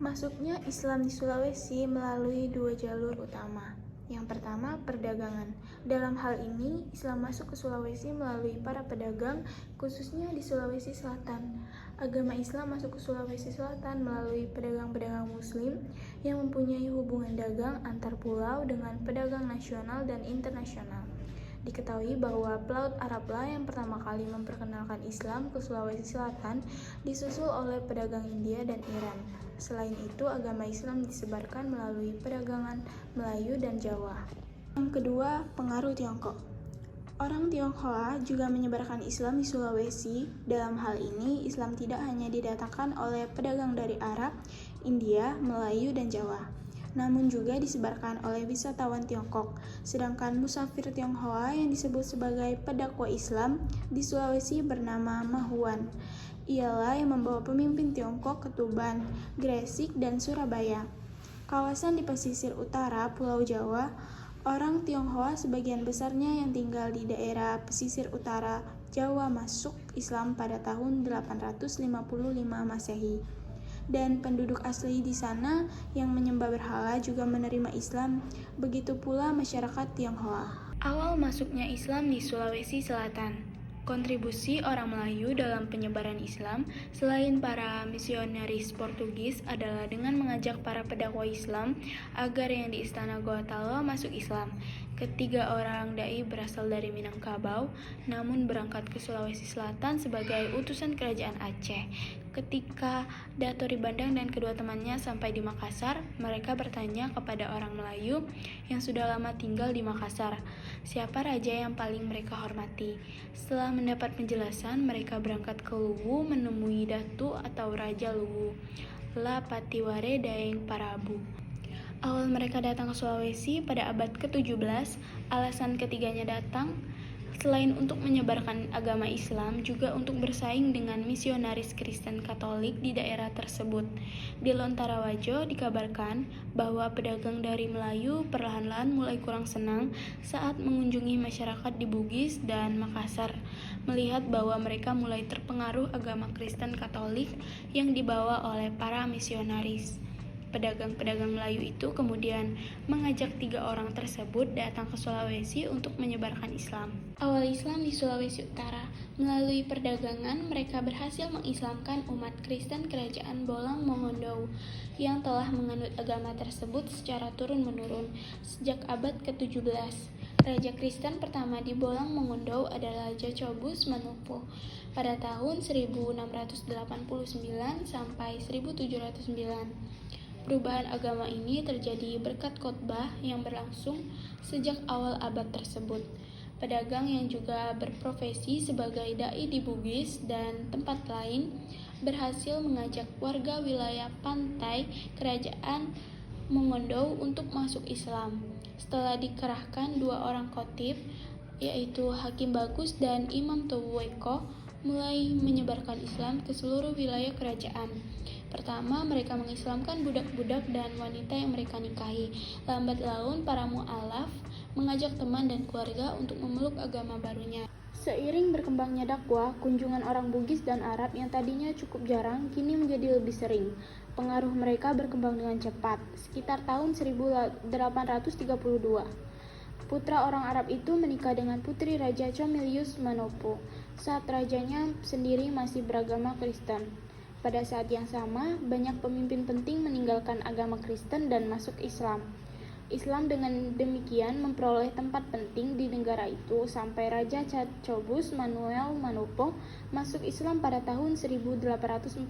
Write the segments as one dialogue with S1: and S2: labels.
S1: Masuknya Islam di Sulawesi melalui dua jalur utama. Yang pertama, perdagangan. Dalam hal ini, Islam masuk ke Sulawesi melalui para pedagang, khususnya di Sulawesi Selatan. Agama Islam masuk ke Sulawesi Selatan melalui pedagang-pedagang Muslim yang mempunyai hubungan dagang antar pulau dengan pedagang nasional dan internasional. Diketahui bahwa pelaut Arablah yang pertama kali memperkenalkan Islam ke Sulawesi Selatan, disusul oleh pedagang India dan Iran. Selain itu, agama Islam disebarkan melalui perdagangan Melayu dan Jawa. Yang kedua, pengaruh Tiongkok. Orang Tionghoa juga menyebarkan Islam di Sulawesi. Dalam hal ini, Islam tidak hanya didatangkan oleh pedagang dari Arab, India, Melayu, dan Jawa, namun juga disebarkan oleh wisatawan Tiongkok. Sedangkan musafir Tionghoa yang disebut sebagai pedakwa Islam di Sulawesi bernama Mahuan. Ialah yang membawa pemimpin Tiongkok ke Tuban, Gresik, dan Surabaya. Kawasan di pesisir utara Pulau Jawa, orang Tionghoa sebagian besarnya yang tinggal di daerah pesisir utara Jawa masuk Islam pada tahun 855 Masehi. Dan penduduk asli di sana yang menyembah berhala juga menerima Islam, begitu pula masyarakat Tionghoa. Awal masuknya Islam di Sulawesi Selatan. Kontribusi orang Melayu dalam penyebaran Islam selain para misionaris Portugis adalah dengan mengajak para pedakwa Islam agar yang di Istana Gorontalo masuk Islam. Ketiga orang dai berasal dari Minangkabau, namun berangkat ke Sulawesi Selatan sebagai utusan kerajaan Aceh. Ketika Datori Bandang dan kedua temannya sampai di Makassar, mereka bertanya kepada orang Melayu yang sudah lama tinggal di Makassar, siapa raja yang paling mereka hormati. Setelah mendapat penjelasan, mereka berangkat ke Luwu menemui Datu atau Raja Luwu, La Patiware Daeng Parabu. Awal mereka datang ke Sulawesi pada abad ke-17, alasan ketiganya datang selain untuk menyebarkan agama Islam, juga untuk bersaing dengan misionaris Kristen Katolik di daerah tersebut. Di Lontarawajo dikabarkan bahwa pedagang dari Melayu perlahan-lahan mulai kurang senang saat mengunjungi masyarakat di Bugis dan Makassar, melihat bahwa mereka mulai terpengaruh agama Kristen Katolik yang dibawa oleh para misionaris. Pedagang-pedagang Melayu itu kemudian mengajak tiga orang tersebut datang ke Sulawesi untuk menyebarkan Islam. Awal Islam di Sulawesi Utara. Melalui perdagangan, mereka berhasil mengislamkan umat Kristen kerajaan Bolang Mongondo yang telah menganut agama tersebut secara turun-menurun sejak abad ke-17. Raja Kristen pertama di Bolang Mongondo adalah Jacobus Manopo pada tahun 1689 sampai 1709. Perubahan agama ini terjadi berkat khotbah yang berlangsung sejak awal abad tersebut. Pedagang yang juga berprofesi sebagai dai di Bugis dan tempat lain berhasil mengajak warga wilayah pantai kerajaan Mongondo untuk masuk Islam. Setelah dikerahkan dua orang khatib, yaitu Hakim Bagus dan Imam Tuweko, mulai menyebarkan Islam ke seluruh wilayah kerajaan. Pertama, mereka mengislamkan budak-budak dan wanita yang mereka nikahi. Lambat laun, para mu'alaf mengajak teman dan keluarga untuk memeluk agama barunya. Seiring berkembangnya dakwah, kunjungan orang Bugis dan Arab yang tadinya cukup jarang, kini menjadi lebih sering. Pengaruh mereka berkembang dengan cepat. Sekitar tahun 1832, putra orang Arab itu menikah dengan putri Raja Comilius Manopo, saat rajanya sendiri masih beragama Kristen. Pada saat yang sama, banyak pemimpin penting meninggalkan agama Kristen dan masuk Islam. Islam dengan demikian memperoleh tempat penting di negara itu sampai Raja Jacobus Manuel Manopo masuk Islam pada tahun 1844.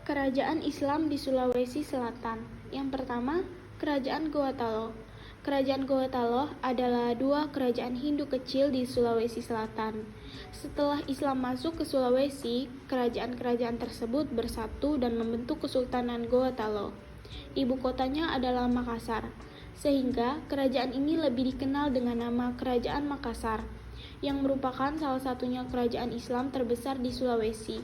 S1: Kerajaan Islam di Sulawesi Selatan. Yang pertama, Kerajaan Gorontalo. Kerajaan Gorontalo adalah dua kerajaan Hindu kecil di Sulawesi Selatan. Setelah Islam masuk ke Sulawesi, kerajaan-kerajaan tersebut bersatu dan membentuk Kesultanan Gorontalo. Ibu kotanya adalah Makassar, sehingga kerajaan ini lebih dikenal dengan nama Kerajaan Makassar, yang merupakan salah satunya kerajaan Islam terbesar di Sulawesi.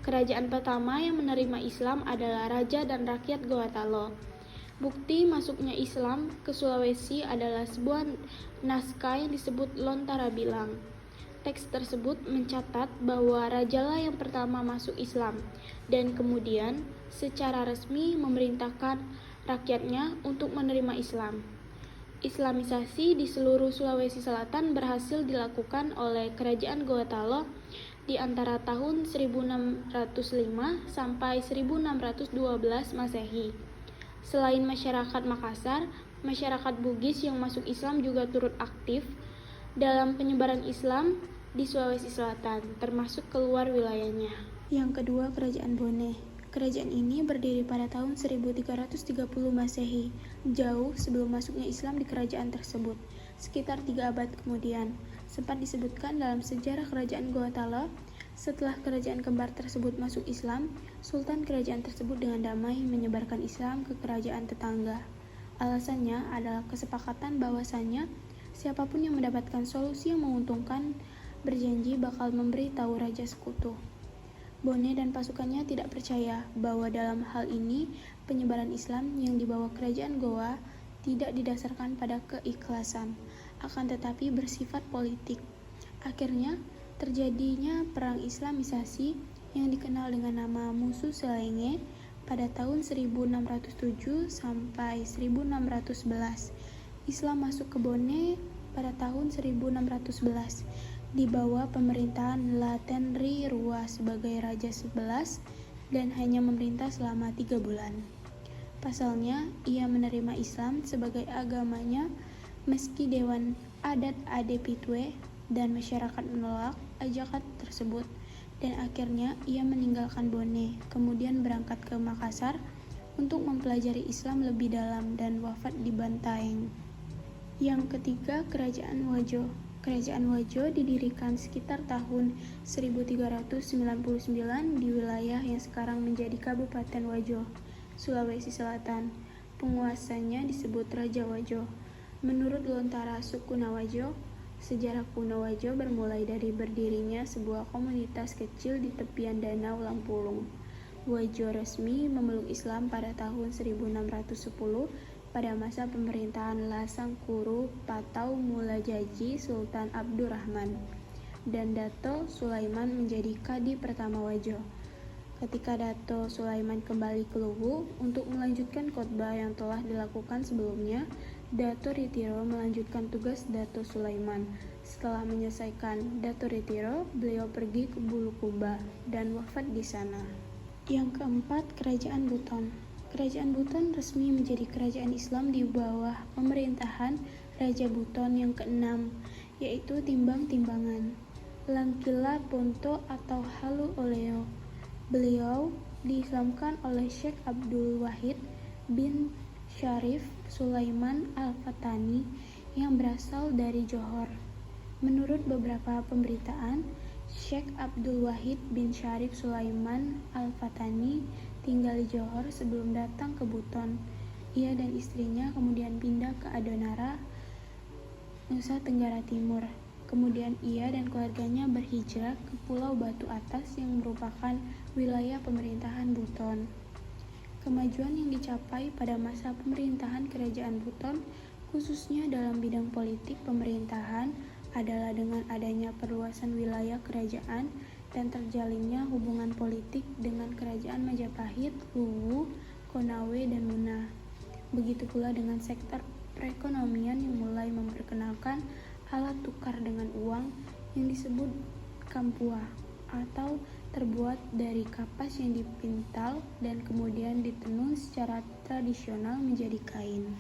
S1: Kerajaan pertama yang menerima Islam adalah Raja dan Rakyat Gorontalo. Bukti masuknya Islam ke Sulawesi adalah sebuah naskah yang disebut Lontara Bilang. Teks tersebut mencatat bahwa rajalah yang pertama masuk Islam, dan kemudian
S2: secara resmi memerintahkan rakyatnya untuk menerima Islam. Islamisasi di seluruh Sulawesi Selatan berhasil dilakukan oleh Kerajaan Gorontalo di antara tahun 1605 sampai 1612 Masehi. Selain masyarakat Makassar, masyarakat Bugis yang masuk Islam juga turut aktif dalam penyebaran Islam di Sulawesi Selatan, termasuk keluar wilayahnya.
S1: Yang kedua, Kerajaan Bone. Kerajaan ini berdiri pada tahun 1330 Masehi, jauh sebelum masuknya Islam di kerajaan tersebut. Sekitar 3 abad kemudian, sempat disebutkan dalam sejarah Kerajaan Gorontalo, setelah kerajaan kembar tersebut masuk Islam, Sultan kerajaan tersebut dengan damai menyebarkan Islam ke kerajaan tetangga. Alasannya adalah kesepakatan bahwasannya siapapun yang mendapatkan solusi yang menguntungkan berjanji bakal memberi tahu raja sekutu. Bone dan pasukannya tidak percaya bahwa dalam hal ini penyebaran Islam yang dibawa kerajaan Goa tidak didasarkan pada keikhlasan, akan tetapi bersifat politik. Akhirnya terjadinya perang Islamisasi yang dikenal dengan nama Musuh Selenge pada tahun 1607 sampai 1611. Islam masuk ke Bone pada tahun 1611. Di bawah pemerintahan Latenri Rua sebagai Raja 11 dan hanya memerintah selama 3 bulan. Pasalnya, ia menerima Islam sebagai agamanya meski Dewan Adat Adepitwe dan masyarakat menolak ajakan tersebut, dan akhirnya ia meninggalkan Bone, kemudian berangkat ke Makassar untuk mempelajari Islam lebih dalam dan wafat di Bantaeng. Yang ketiga, Kerajaan Wajo. Kerajaan Wajo didirikan sekitar tahun 1399 di wilayah yang sekarang menjadi Kabupaten Wajo, Sulawesi Selatan. Penguasanya disebut Raja Wajo. Menurut Lontara Sukuna Wajo, sejarah kuno Wajo bermulai dari berdirinya sebuah komunitas kecil di tepian Danau Lampulung. Wajo resmi memeluk Islam pada tahun 1610 pada masa pemerintahan Lasangkuru Patau Mulajaji Sultan Abdurrahman, dan Dato Sulaiman menjadi kadi pertama Wajo. Ketika Dato Sulaiman kembali ke Luwu untuk melanjutkan khotbah yang telah dilakukan sebelumnya, Dato Ritiro melanjutkan tugas Dato Sulaiman. Setelah menyelesaikan Dato Ritiro, beliau pergi ke Bulukumba dan wafat di sana. Yang keempat, Kerajaan Buton. Kerajaan Buton resmi menjadi kerajaan Islam di bawah pemerintahan Raja Buton yang keenam, yaitu Timbang Timbangan Langkila Ponto atau Halu Oleo. Beliau diislamkan oleh Syekh Abdul Wahid bin Syarif Sulaiman Al-Fatani yang berasal dari Johor. Menurut beberapa pemberitaan, Syekh Abdul Wahid bin Syarif Sulaiman Al-Fatani tinggal di Johor sebelum datang ke Buton. Ia dan istrinya kemudian pindah ke Adonara, Nusa Tenggara Timur. Kemudian ia dan keluarganya berhijrah ke Pulau Batu Atas yang merupakan wilayah pemerintahan Buton. Kemajuan yang dicapai pada masa pemerintahan Kerajaan Buton, khususnya dalam bidang politik pemerintahan, adalah dengan adanya perluasan wilayah kerajaan dan terjalinnya hubungan politik dengan Kerajaan Majapahit, Luwu, Konawe, dan Muna. Begitu pula dengan sektor perekonomian yang mulai memperkenalkan alat tukar dengan uang yang disebut kampua atau terbuat dari kapas yang dipintal dan kemudian ditenun secara tradisional menjadi kain.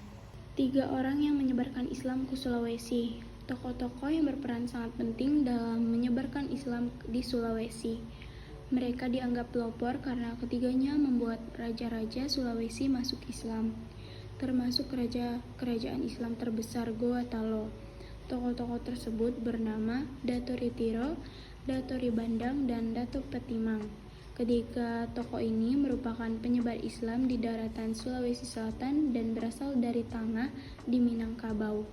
S1: 3 orang yang menyebarkan Islam ke Sulawesi. Tokoh-tokoh yang berperan sangat penting dalam menyebarkan Islam di Sulawesi. Mereka dianggap pelopor karena ketiganya membuat raja-raja Sulawesi masuk Islam, termasuk kerajaan Islam terbesar Gorontalo. Tokoh-tokoh tersebut bernama Dato Ritiro, Dato Ribandang, dan Dato Petimang. Ketiga tokoh ini merupakan penyebar Islam di daratan Sulawesi Selatan dan berasal dari Tangah di Minangkabau.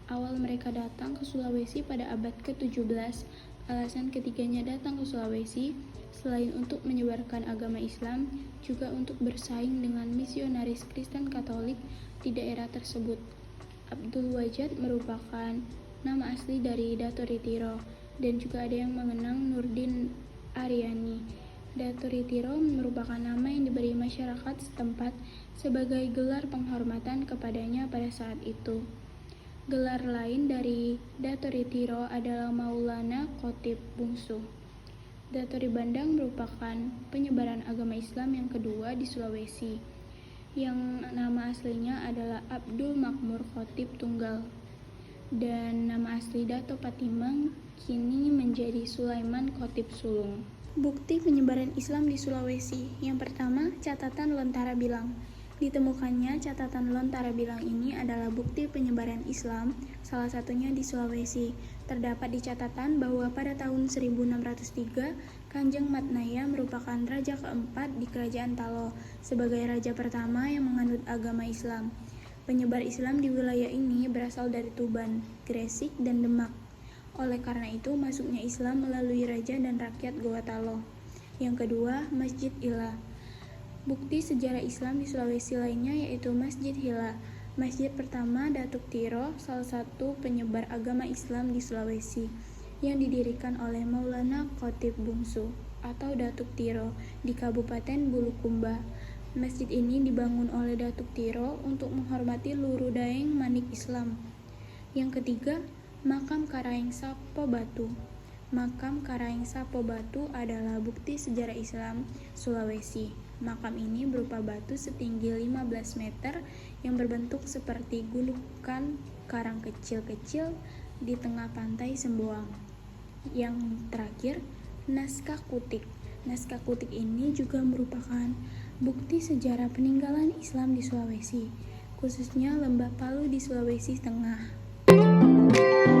S1: Awal mereka datang ke Sulawesi pada abad ke-17. Alasan ketiganya datang ke Sulawesi, selain untuk menyebarkan agama Islam, juga untuk bersaing dengan misionaris Kristen Katolik di daerah tersebut. Abdul Wajad merupakan nama asli dari Dato Ritiro, dan juga ada yang mengenang Nurdin Aryani.
S2: Datoritiro merupakan nama yang diberi masyarakat setempat sebagai gelar penghormatan kepadanya pada saat itu. Gelar lain dari Datoritiro adalah Maulana Khatib Bungsu. Datori Bandang merupakan penyebaran agama Islam yang kedua di Sulawesi, yang nama aslinya adalah Abdul Makmur Khatib Tunggal, dan nama asli Dato Patimang kini menjadi Sulaiman Khatib Sulung.
S1: Bukti penyebaran Islam di Sulawesi. Yang pertama, catatan Lontara Bilang. Ditemukannya catatan Lontara Bilang ini adalah bukti penyebaran Islam, salah satunya di Sulawesi. Terdapat di catatan bahwa pada tahun 1603, Kanjeng Matnaya merupakan raja keempat di Kerajaan Talo, sebagai raja pertama yang menganut agama Islam. Penyebar Islam di wilayah ini berasal dari Tuban, Gresik, dan Demak. Oleh karena itu, masuknya Islam melalui raja dan rakyat Goa Talo. Yang kedua, Masjid Hila. Bukti sejarah Islam di Sulawesi lainnya yaitu Masjid Hila. Masjid pertama Datuk Tiro, salah satu penyebar agama Islam di Sulawesi, yang didirikan oleh Maulana Khatib Bungsu atau Datuk Tiro di Kabupaten Bulukumba. Masjid ini dibangun oleh Datuk Tiro untuk menghormati Luru Daeng Manik Islam. Yang ketiga, Makam Karaeng Sapo Batu. Makam Karaeng Sapo Batu adalah bukti sejarah Islam Sulawesi. Makam ini berupa batu setinggi 15 meter yang berbentuk seperti gundukan karang kecil-kecil di tengah pantai Semboang. Yang terakhir, naskah Kutik. Naskah Kutik ini juga merupakan bukti sejarah peninggalan Islam di Sulawesi, khususnya Lembah Palu di Sulawesi Tengah.